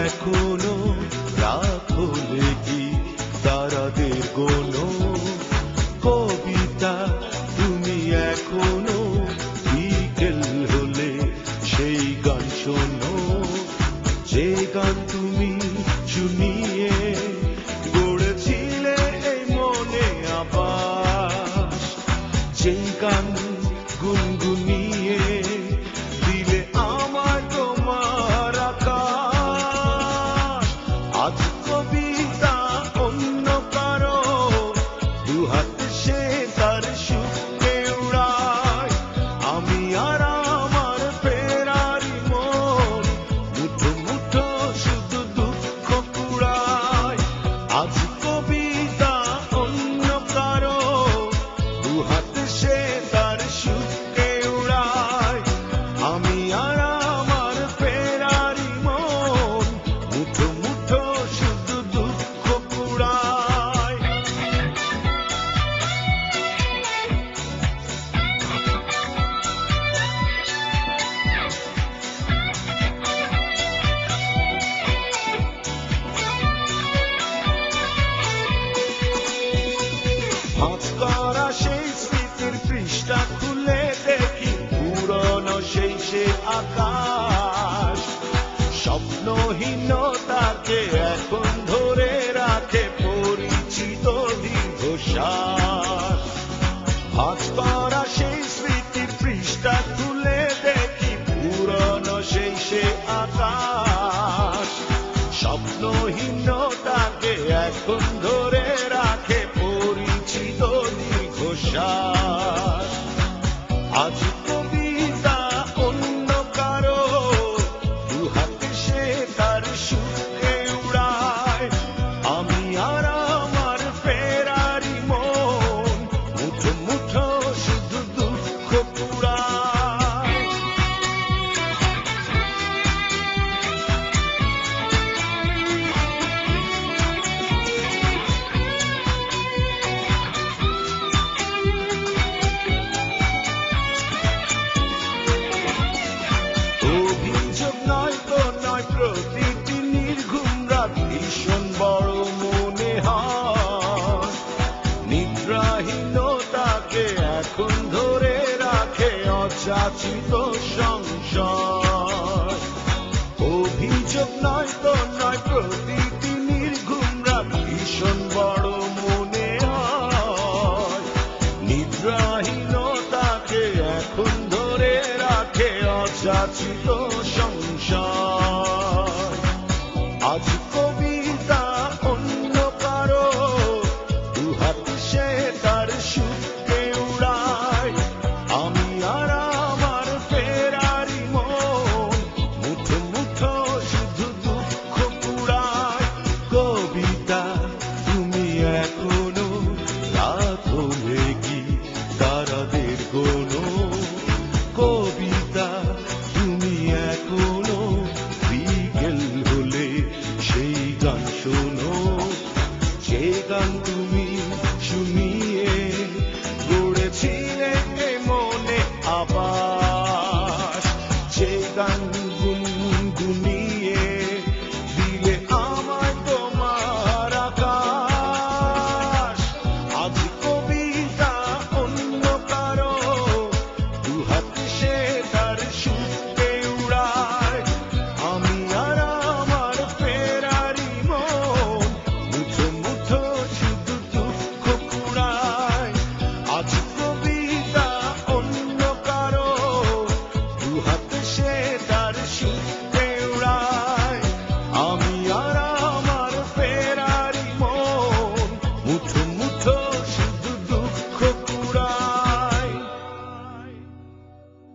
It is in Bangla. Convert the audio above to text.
এখনো রাখো লেখি তারাদের গোনো কবিতা তুমি এখনো বিকেল হলে সেই গান শোনো যে গান তুমি শুনিয়ে গড়েছিলে এই মনে আবাস যে গান গুনগুনিয়ে দিলে আমার তোমার আকাশ আজ কবিতা অন্য কারো দুহাত সে তার সুখে উড়ায় আমি আর আমার ফেরারি মন মুঠো মুঠো শুধু দুঃখ কুড়ায় আজ কবিতা অন্য কারো দুহাত সে তার সুখে উড়ায় আমি আর আমার ফেরারি মন মুঠো মুঠো শুধু দুঃখ কুড়ায় ভাঁজ করা সেই স্মৃতির পৃষ্ঠা খুলে দেখি পুরনো সেই সে আকাশ স্বপ্নহীনতাকে এখন ধরে রাখে পরিচিত দীর্ঘশ্বাস ভাঁজ করা সেই স্মৃতির পৃষ্ঠা খুলে দেখি পুরনো সেই সে আকাশ স্বপ্নহীনতাকে এখন ধরে রাখে পরিচিত দীর্ঘশ্বাস আজ কবিতা অন্য কারো দুহাতে সে তার সুখে উড়ায় আমি আর আমার ফেরারি মন মুঠো মুঠো শুধু দুঃখ কুড়ায় অভিযোগ নয় তো নয় প্রতিটি নির্ঘুম রাত ভীষণ বড় মনে হয় নিদ্রাহীনতাকে এখন ধরে রাখে অযাচিত সংশয় অভিযোগ নয় তো নয় প্রতিটি নির্ঘুম রাত ভীষণ বড় মনে হয় নিদ্রাহীনতাকে এখন ধরে রাখে অযাচিত